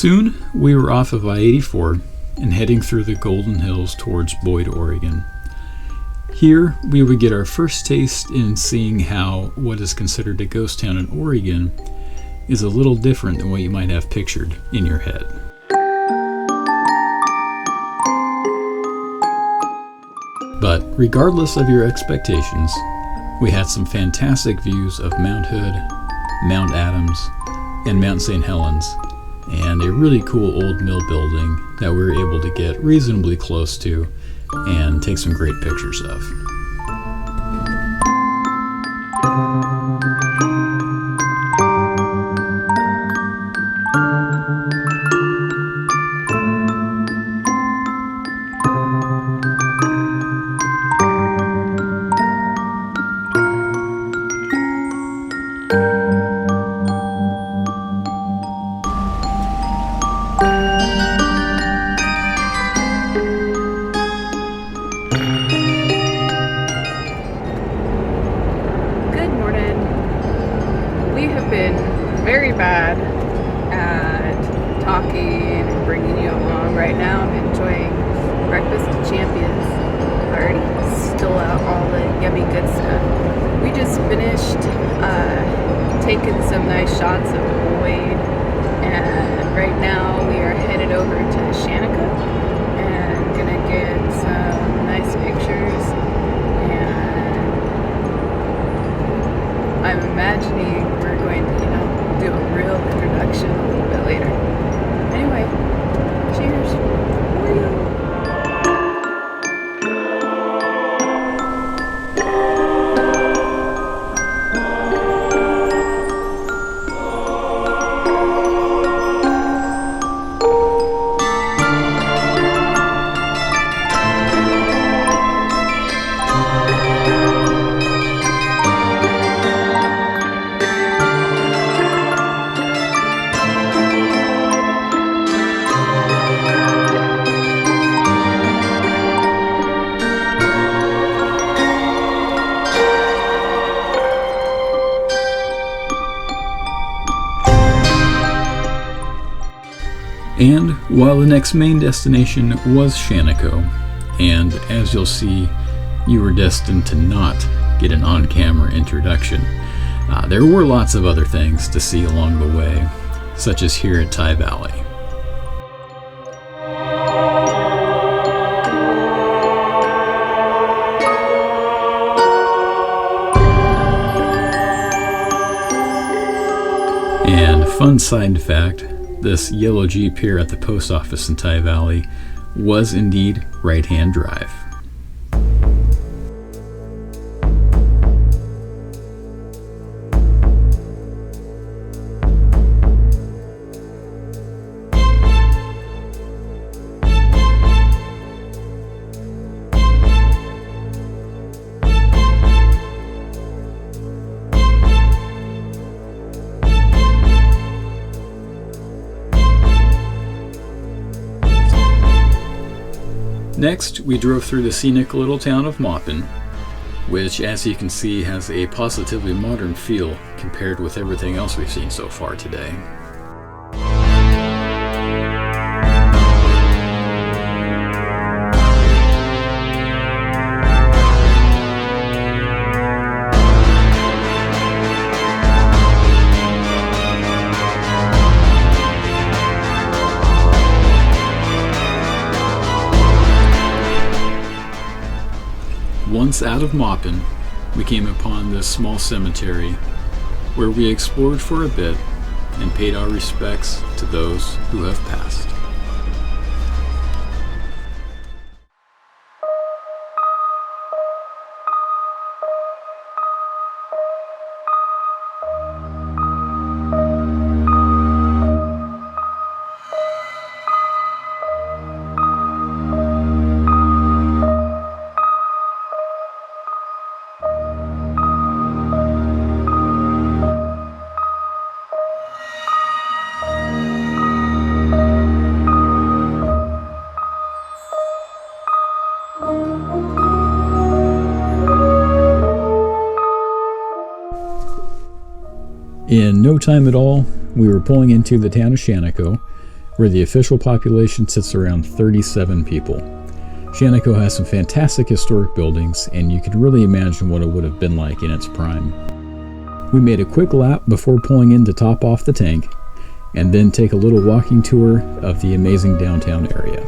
Soon, we were off of I-84 and heading through the Golden Hills towards Boyd, Oregon. Here, we would get our first taste in seeing how what is considered a ghost town in Oregon is a little different than what you might have pictured in your head. But regardless of your expectations, we had some fantastic views of Mount Hood, Mount Adams, and Mount St. Helens, and a really cool old mill building that we were able to get reasonably close to and take some great pictures of. Taken some nice shots of Boyd, and right now we are headed over to Shaniko and gonna get some nice pictures, and I'm imagining we're going to, do a real introduction a little bit later. Anyway, cheers. Woo! And while the next main destination was Shaniko, and as you'll see, you were destined to not get an on-camera introduction, there were lots of other things to see along the way, such as here at Tai Valley. And fun side fact, this yellow Jeep here at the post office in Tai Valley was indeed right-hand drive. Next, we drove through the scenic little town of Maupin, which, as you can see, has a positively modern feel compared with everything else we've seen so far today. Once out of Maupin, we came upon this small cemetery where we explored for a bit and paid our respects to those who have passed. In no time at all, we were pulling into the town of Shaniko, where the official population sits around 37 people. Shaniko has some fantastic historic buildings, and you can really imagine what it would have been like in its prime. We made a quick lap before pulling in to top off the tank, and then take a little walking tour of the amazing downtown area.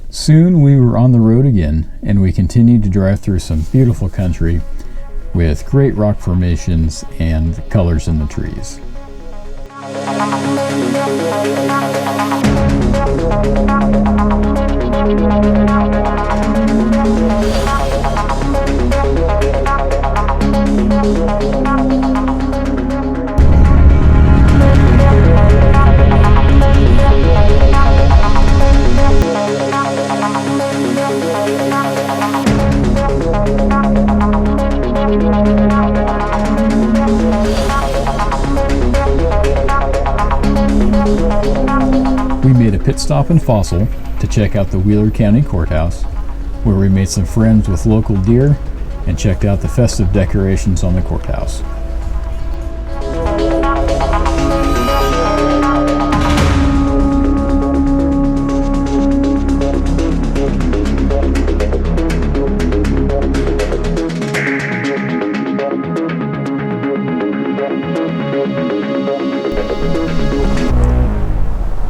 Soon we were on the road again, and we continued to drive through some beautiful country with great rock formations and colors in the trees. We made a pit stop in Fossil to check out the Wheeler County Courthouse, where we made some friends with local deer and checked out the festive decorations on the courthouse.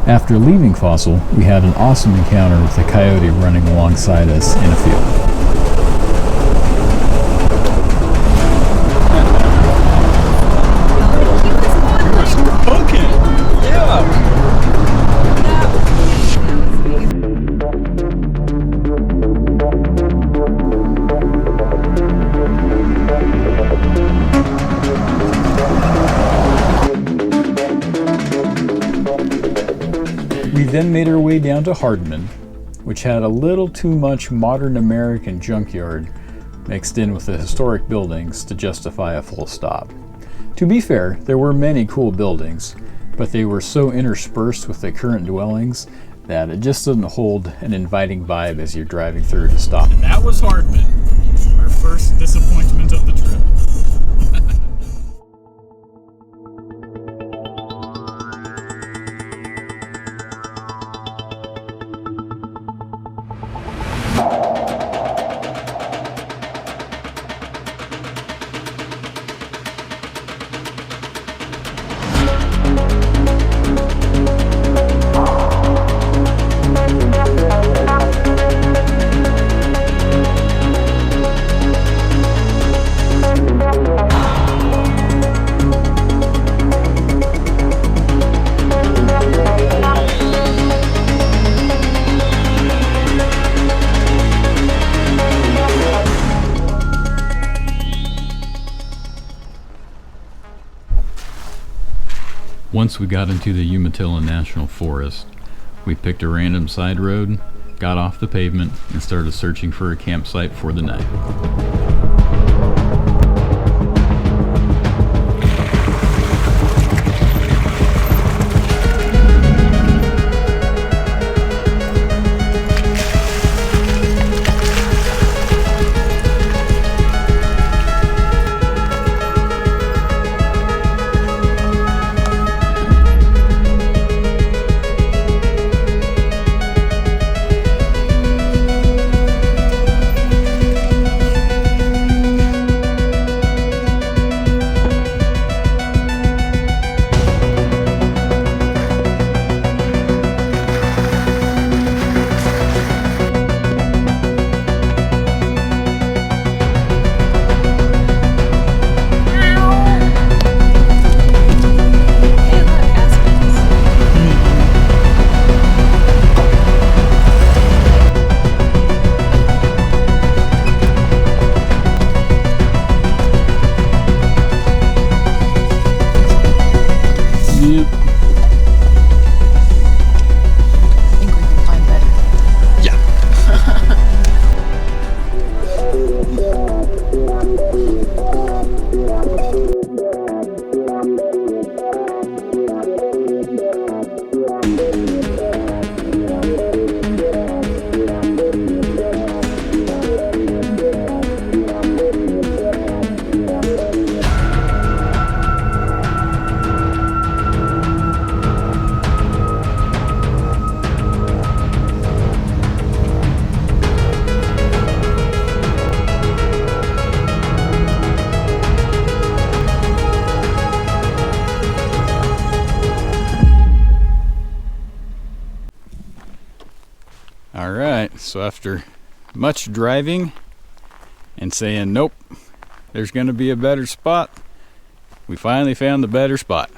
After leaving Fossil, we had an awesome encounter with a coyote running alongside us in a field. We then made our way down to Hardman, which had a little too much modern American junkyard mixed in with the historic buildings to justify a full stop. To be fair, there were many cool buildings, but they were so interspersed with the current dwellings that it just didn't hold an inviting vibe as you're driving through to stop. And that was Hardman, our first disappointment of the trip. Once we got into the Umatilla National Forest, we picked a random side road, got off the pavement, and started searching for a campsite for the night. Alright, so after much driving and saying nope, there's going to be a better spot, we finally found the better spot.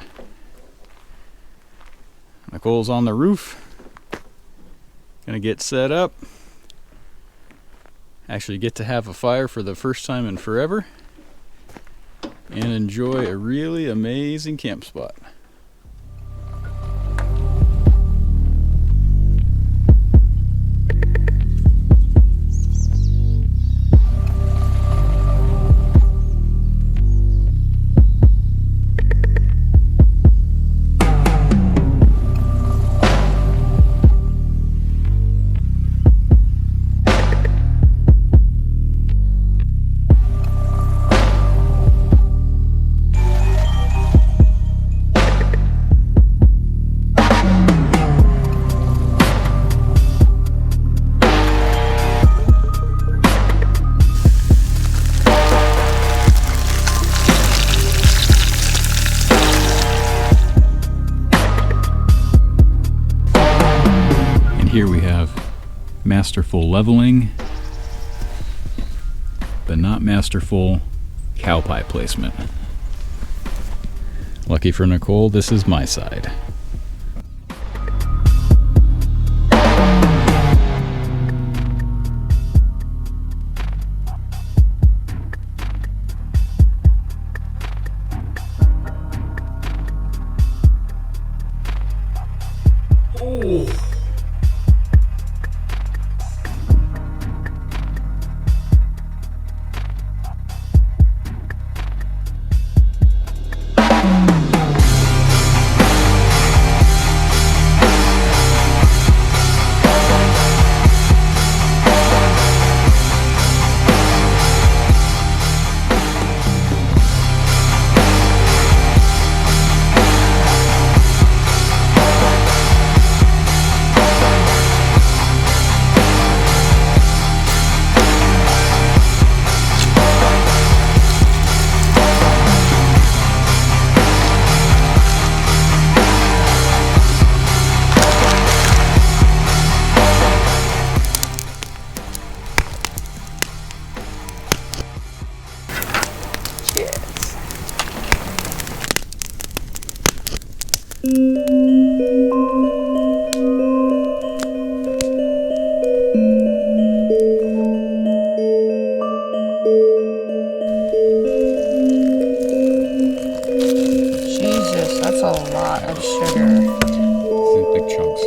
Nicole's on the roof, gonna get set up, actually get to have a fire for the first time in forever, and enjoy a really amazing camp spot. masterful leveling, but not masterful cow pie placement. Lucky for Nicole, this is my side. Jesus, that's a lot of sugar. Big chunks.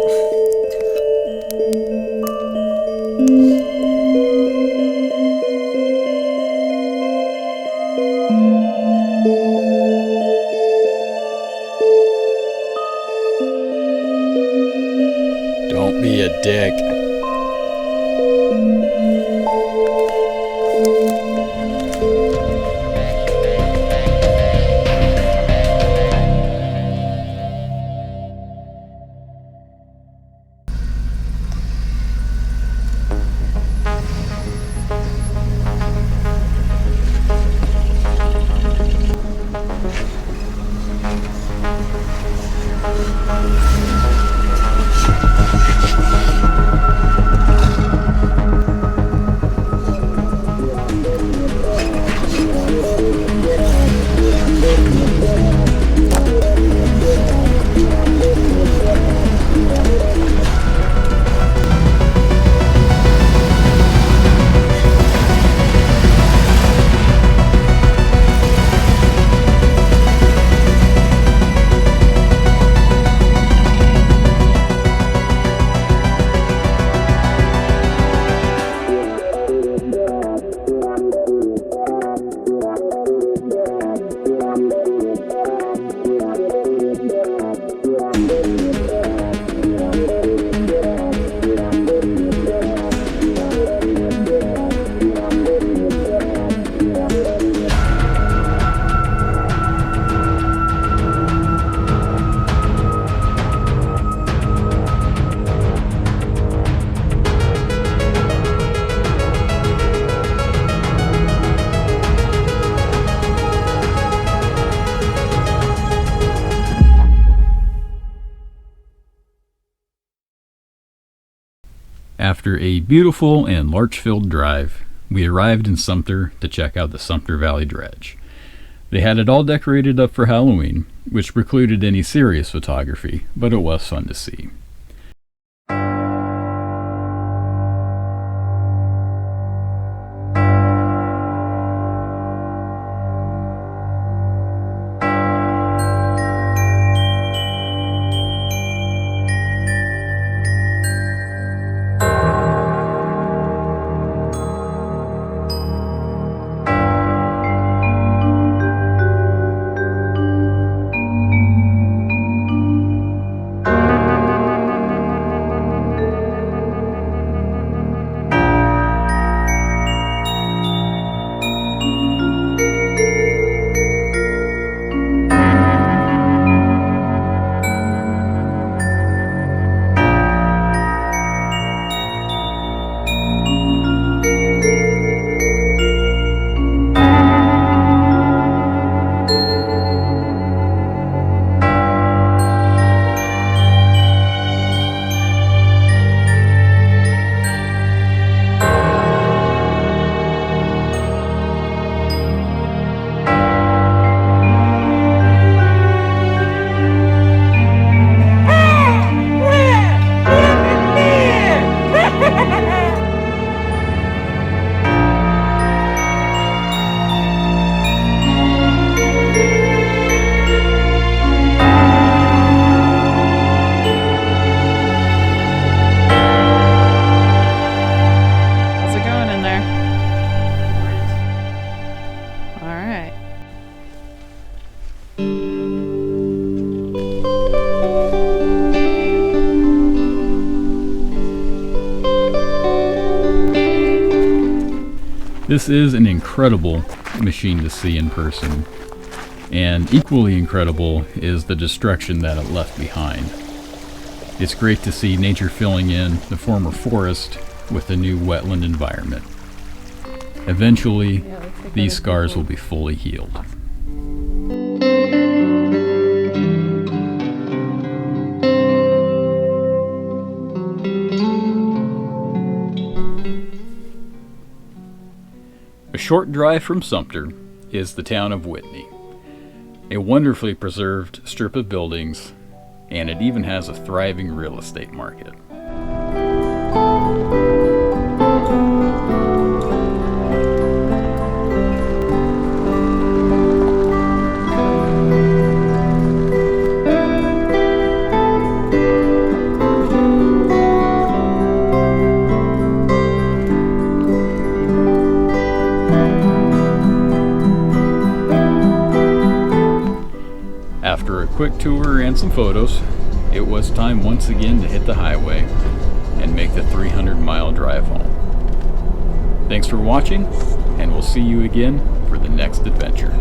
Don't be a dick. After a beautiful and larch-filled drive, we arrived in Sumter to check out the Sumter Valley Dredge. They had it all decorated up for Halloween, which precluded any serious photography, but it was fun to see. All right. This is an incredible machine to see in person, and equally incredible is the destruction that it left behind. It's great to see nature filling in the former forest with a new wetland environment. Eventually, these scars will be fully healed. A short drive from Sumter is the town of Whitney, a wonderfully preserved strip of buildings, and it even has a thriving real estate market. After a quick tour and some photos, it was time once again to hit the highway and make the 300-mile drive home. Thanks for watching, and we'll see you again for the next adventure.